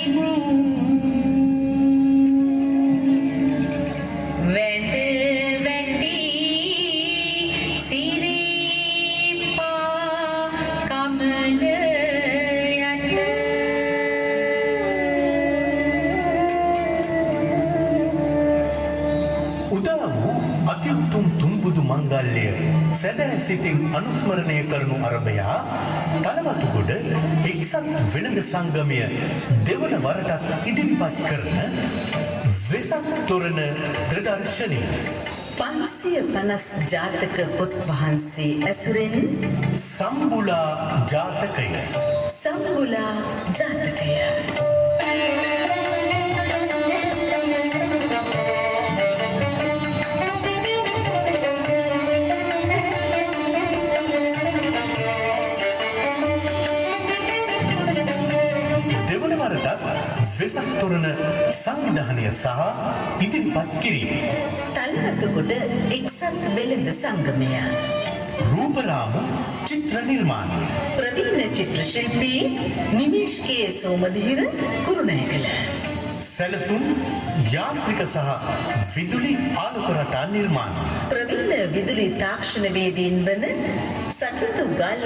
ගනිමු වැඳ වැටි සිරිපා කමල යට උදා වූ අතිඋතුම් තුන්බුදු මංගල්‍ය සැදැ සිතින් අනුස්මරණය කරනු අරබයා තලවතුගොඩ එක්සත් වෙළඳ සංගමය දෙවන වරටත් ඉදිරිපත් කරන වෙසක් තොරණ ප්‍රදර්ශනය 550 ජාතක පොත් වහන්සේ ඇසුරෙන් සම්බුලා ජාතකය සම්බුලා ජාතකය දෙවන වරටත් වෙසක් තොරණ සංවිධානය සහ ඉදිරිපත් කිරීම තලවතුගොඩ එක්සත් වෙළඳ සංගමය රූපරාම චිත්‍ර නිර්මාණය ප්‍රවීණ චිත්‍ර ශිල්පී නිමේෂ් කේ සෝමධීර කුරුණෑගල සැලසුම් යාන්ත්‍රික සහ විදුලි ආලෝක රටා නිර්මාණය ප්‍රවීණ විදුලි තාක්ෂණවේදීන් වන සචිතු ගාල්ල